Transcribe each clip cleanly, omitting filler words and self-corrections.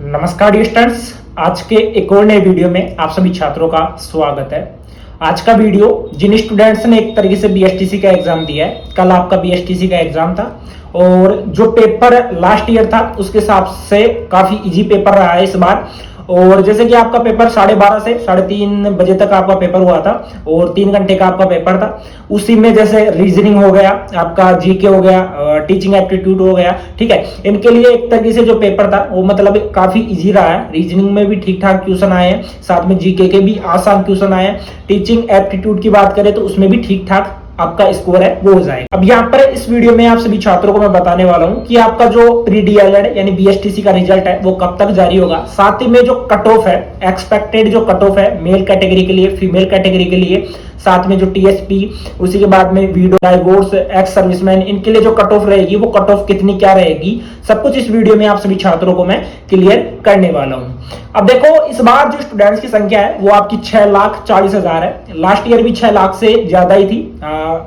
नमस्कार dear students, आज के एक और नए वीडियो में आप सभी छात्रों का स्वागत है। आज का वीडियो जिन स्टूडेंट्स ने एक तरीके से बीएसटीसी का एग्जाम दिया है, कल आपका बीएसटीसी का एग्जाम था और जो पेपर लास्ट ईयर था उसके हिसाब से काफी इजी पेपर रहा है इस बार। और जैसे कि आपका पेपर 12:30 से 3:30 बजे तक आपका पेपर हुआ था और 3 घंटे का आपका पेपर था। उसी में जैसे रीजनिंग हो गया, आपका जीके हो गया, टीचिंग एप्टीट्यूड हो गया, ठीक है। इनके लिए एक तरीके से जो पेपर था वो मतलब काफी इजी रहा है। रीजनिंग में भी ठीक ठाक क्वेश्चन आए हैं, साथ में जीके के भी आसान क्वेश्चन आए हैं। टीचिंग एप्टीट्यूड की बात करें तो उसमें भी ठीक ठाक आपका स्कोर है वो हो जाएगा। अब यहाँ पर इस वीडियो में आप सभी छात्रों को मैं बताने वाला हूँ कि आपका जो प्री डीएलएड यानी बीएसटीसी का रिजल्ट है वो कब तक जारी होगा। साथ ही में जो कट ऑफ है, एक्सपेक्टेड जो कट ऑफ है मेल कैटेगरी के लिए, फीमेल कैटेगरी के लिए, साथ में जो टीएसपी, उसी के बाद में वीडो, डाइवोर्स, एक्स सर्विसमैन, इनके लिए जो कट ऑफ रहेगी वो कट ऑफ कितनी क्या रहेगी, सब कुछ इस वीडियो में आप सभी छात्रों को मैं क्लियर करने वाला हूं। अब देखो, इस बार जो स्टूडेंट्स की संख्या है वो आपकी 6,40,000 है। लास्ट ईयर भी 6 लाख से ज्यादा ही थी,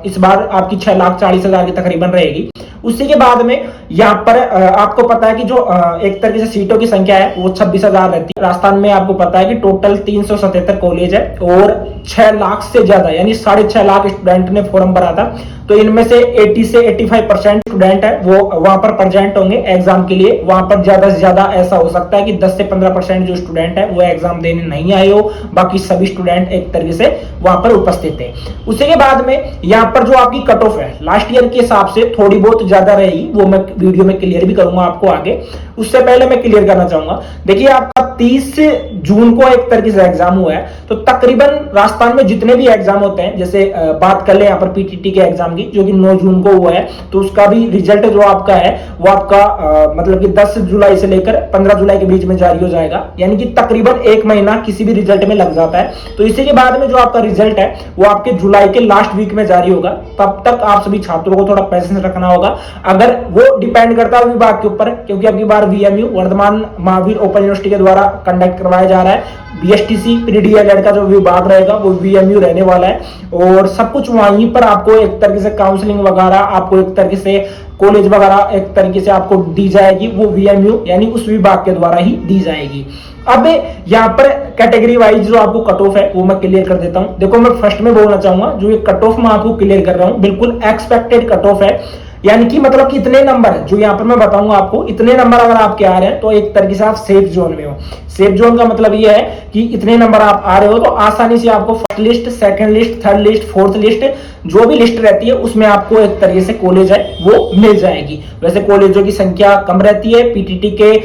इस बार आपकी 6,40,000 की तकरीबन रहेगी। उसी के बाद में यहाँ पर आपको पता है कि जो एक तरीके से सीटों की संख्या है वो 26,000 रहती है। राजस्थान में आपको पता है कि टोटल 377 कॉलेज है और 6 लाख से ज्यादा यानी 6.5 लाख स्टूडेंट ने फॉर्म भरा था। तो इनमें से 80 से 85% स्टूडेंट है वो वहां पर प्रेजेंट होंगे एग्जाम के लिए। वहां पर ज्यादा से ज्यादा ऐसा हो सकता है कि 10 से 15% जो स्टूडेंट है वो एग्जाम देने नहीं आए हो, बाकी सभी स्टूडेंट एक तरीके से वहां पर उपस्थित थे। उसी के बाद में यहाँ पर जो आपकी कट ऑफ है लास्ट ईयर के हिसाब से थोड़ी बहुत ज्यादा रहेगी, वो मैं वीडियो में क्लियर भी करूंगा आपको आगे। उससे पहले मैं क्लियर करना चाहूंगा, देखिए आपका 30 जून को एक तरीके से एग्जाम हुआ है। तो तकरीबन राजस्थान में जितने भी एग्जाम होते हैं, जैसे बात कर ले यहाँ पर पीटीटी के एग्जाम की जो कि 9 जून को हुआ है, तो उसका भी रिजल्ट जो आपका है वो आपका मतलब कि 10 जुलाई से लेकर 15 जुलाई के बीच में जारी हो जाएगा। यानी कि तकरीबन 1 महीना किसी भी रिजल्ट में लग जाता है। तो इसी के बाद में जो आपका रिजल्ट है वो आपके जुलाई के लास्ट वीक में जारी होगा। तब तक आप सभी छात्रों को थोड़ा पेशेंस रखना होगा। अगर वो डिपेंड करता है विभाग के ऊपर, क्योंकि अगली बार VMU Vardhman Mahaveer open university के द्वारा कंडक्ट करवाया जा रहा है। बीएसटीसी प्री डीएलएड का जो विभाग रहेगा वो वीएमयू रहने वाला है और सब कुछ वहीं पर आपको एक तरीके से काउंसलिंग वगैरह, आपको एक तरीके से कॉलेज वगैरह एक तरीके से आपको दी जाएगी, वो वीएमयू यानी उस विभाग के द्वारा ही दी जाएगी। अब यहाँ पर कैटेगरी वाइज जो आपको कट ऑफ है वो मैं क्लियर कर देता हूं। देखो, मैं फर्स्ट में बोलना चाहूंगा जो ये कट ऑफ मैं आपको क्लियर कर रहा हूं बिल्कुल एक्सपेक्टेड कट ऑफ है। यानी कि मतलब कि इतने नंबर जो यहाँ पर मैं बताऊंगा आपको, इतने नंबर अगर आपके आ रहे हैं तो एक तरीके से आप सेफ जोन में हो। सेफ जोन का मतलब ये है कि इतने नंबर आप आ रहे हो तो आसानी से आपको first list, second list, third list, fourth list, जो भी लिस्ट रहती है उसमें आपको एक तरीके से कॉलेज है वो मिल जाएगी। वैसे कॉलेजों की संख्या कम रहती है पीटीटी के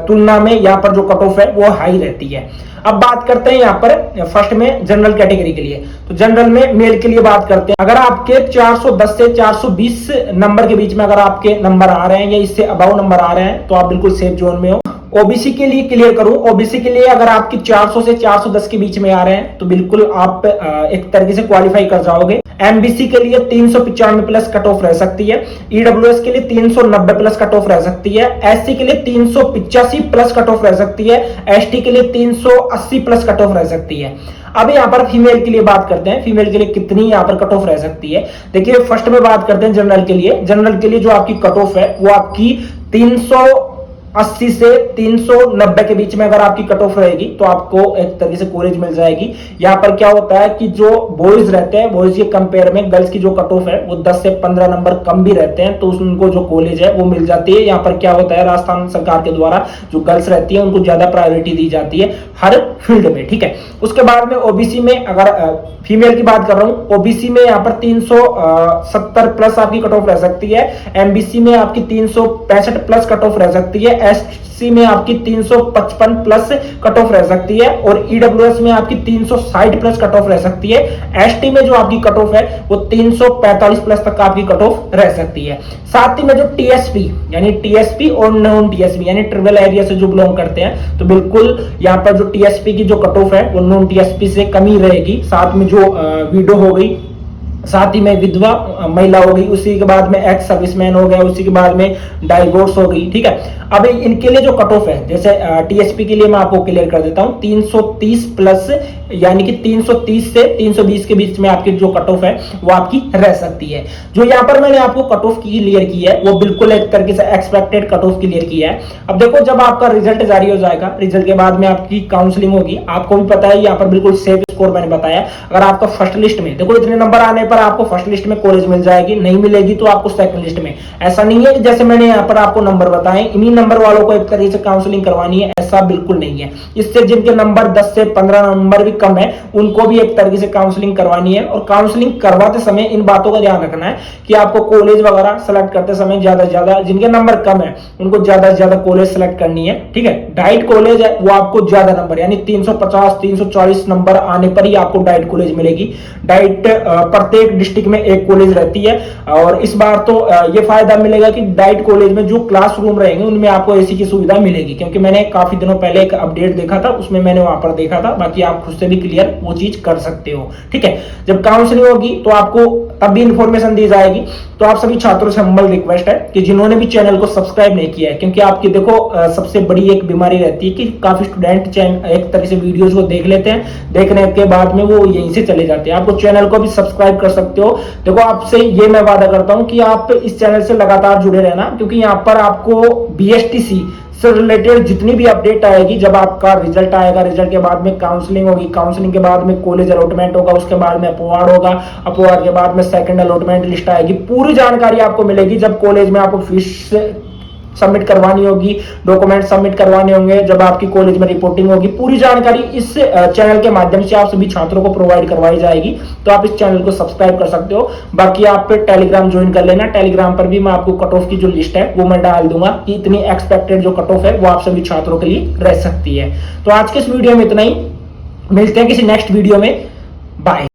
तुलना में, यहाँ पर जो कट ऑफ है वो हाई रहती है। अब बात करते हैं यहाँ पर फर्स्ट में जनरल कैटेगरी के लिए। तो जनरल में मेल के लिए बात करते हैं, अगर आपके 410 से 420 नंबर के बीच में अगर आपके नंबर आ रहे हैं या इससे अबाउ नंबर आ रहे हैं तो आप बिल्कुल सेफ जोन में हो। ओबीसी के लिए क्लियर करूं, ओबीसी के लिए अगर आपकी 400 से 410 के बीच में आ रहे हैं तो बिल्कुल आप एक तरीके से क्वालिफाई कर जाओगे। एमबीसी के लिए 395 प्लस कट ऑफ रह सकती है। ईडब्ल्यूएस के लिए 390 प्लस कट ऑफ रह सकती है। एससी के लिए 385 प्लस कट ऑफ रह सकती है। एसटी के लिए 380 प्लस कट ऑफ रह सकती है। अब यहाँ पर फीमेल के लिए बात करते हैं, फीमेल के लिए कितनी यहाँ पर कट ऑफ रह सकती है। देखिए, फर्स्ट में बात करते हैं जनरल के लिए। जनरल के लिए जो आपकी कट ऑफ है वो आपकी 380 से 390 के बीच में अगर आपकी कट ऑफ रहेगी तो आपको एक तरीके से कॉलेज मिल जाएगी। यहाँ पर क्या होता है कि जो बॉयज रहते हैं, बॉयज के कंपेयर में गर्ल्स की जो कट ऑफ है वो 10 से 15 नंबर कम भी रहते हैं, तो उनको जो कॉलेज है वो मिल जाती है। यहाँ पर क्या होता है, राजस्थान सरकार के द्वारा जो गर्ल्स रहती है उनको ज्यादा प्रायोरिटी दी जाती है हर फील्ड में, ठीक है। उसके बाद में ओबीसी में अगर फीमेल की बात कर रहा हूं, ओबीसी में यहाँ पर 370 प्लस आपकी कट ऑफ रह सकती है। एमबीसी में आपकी 365 प्लस कट ऑफ रह सकती है। एससी में आपकी 355 प्लस कट ऑफ रह सकती है और ईडब्ल्यूएस में आपकी 360 प्लस कट ऑफ रह सकती है। एसटी में जो आपकी कट ऑफ है वो 345 प्लस तक आपकी कट ऑफ रह सकती है। साथ ही में जो टीएसपी यानी टीएसपी और नॉन टीएसपी यानी ट्राइबल एरिया से जो बिलोंग करते हैं तो बिल्कुल यहाँ पर जो टीएसपी की जो कट ऑफ है वो नॉन टीएसपी से कम ही रहेगी। साथ में जो वीडो हो गई, साथ ही में विधवा महिला हो गई, उसी के बाद में एक्स सर्विसमैन हो गया, उसी के बाद में डाइवोर्स हो गई। ठीक है, अब इनके लिए जो कट ऑफ है, जैसे टीएसपी के लिए मैं आपको क्लियर कर देता हूं, 330 प्लस, यानी कि 330 से 320 के बीच में आपकी जो कट ऑफ है वो आपकी रह सकती है। जो यहाँ पर मैंने आपको कट ऑफ क्लियर की है वो बिल्कुल एक तरीके से एक्सपेक्टेड कट ऑफ क्लियर किया है। अब देखो, जब आपका रिजल्ट जारी हो जाएगा, रिजल्ट के बाद में आपकी काउंसलिंग होगी, आपको भी पता है यहाँ पर बिल्कुल सेफ स्कोर मैंने बताया। अगर आपका फर्स्ट लिस्ट में, देखो इतने नंबर आने पर आपको फर्स्ट लिस्ट में कॉलेज मिल जाएगी, नहीं मिलेगी तो आपको सेकंड लिस्ट में। ऐसा नहीं है कि जैसे मैंने यहाँ पर आपको नंबर बताए इन्हीं नंबर वालों को एक तरीके से काउंसलिंग करवानी है, ऐसा बिल्कुल नहीं है। इससे जिनके नंबर 10 से 15 नंबर भी कम है उनको भी एक तरीके से काउंसलिंग करवानी है। और काउंसलिंग करवाते समय इन बातों का ध्यान रखना है कि आपको कॉलेज वगैरह सेलेक्ट करते समय ज्यादा से ज्यादा, जिनके नंबर कम है उनको ज्यादा से ज्यादा कॉलेज सेलेक्ट करनी है। ठीक है, डाइट कॉलेज है वो आपको ज्यादा नंबर, यानी 350 340 नंबर आने पर ही आपको डाइट कॉलेज मिलेगी। डाइट प्रत्येक डिस्ट्रिक्ट में एक कॉलेज रहती है, और इस बार तो ये फायदा मिलेगा कि डाइट कॉलेज में जो क्लासरूम रहेंगे उनमें आपको एसी की सुविधा मिलेगी, क्योंकि मैंने काफी दिनों पहले एक अपडेट देखा था, उसमें मैंने वहां पर देखा था। बाकी आप खुद से भी क्लियर वो चीज कर सकते हो। ठीक है, जब काउंसलिंग होगी तो आपको तब भी इंफॉर्मेशन दी जाएगी। तो आप सभी छात्रों से हम्बल रिक्वेस्ट है कि जिन्होंने भी चैनल को सब्सक्राइब नहीं किया है, क्योंकि आपकी देखो सबसे बड़ी एक बीमारी रहती है कि काफी स्टूडेंट एक तरह से वीडियोस को देख लेते हैं, देखने के बाद में वो यहीं से चले जाते हैं। आपको चैनल को भी सब्सक्राइब कर सकते हो। देखो, आपसे ये मैं वादा करता हूं कि आप इस चैनल से लगातार जुड़े रहना, क्योंकि यहाँ पर आपको बीएसटीसी से रिलेटेड जितनी भी अपडेट आएगी, जब आपका रिजल्ट आएगा, रिजल्ट के बाद में काउंसलिंग होगी, काउंसलिंग के बाद में कॉलेज अलॉटमेंट होगा, उसके बाद में अपवार्ड होगा, अपवार्ड के बाद में सेकंड अलॉटमेंट लिस्ट आएगी, पूरी जानकारी आपको मिलेगी। जब कॉलेज में आपको फीस सबमिट करवानी होगी, डॉक्यूमेंट सबमिट करवाने होंगे, जब आपकी कॉलेज में रिपोर्टिंग होगी, पूरी जानकारी इस चैनल के माध्यम से आप सभी छात्रों को प्रोवाइड करवाई जाएगी। तो आप इस चैनल को सब्सक्राइब कर सकते हो। बाकी आप टेलीग्राम ज्वाइन कर लेना, टेलीग्राम पर भी मैं आपको कट ऑफ की जो लिस्ट है वो मैं डाल दूंगा कि इतनी एक्सपेक्टेड जो कट ऑफ है वो आप सभी छात्रों के लिए रह सकती है। तो आज के इस वीडियो में इतना ही, मिलते हैं किसी नेक्स्ट वीडियो में, बाय।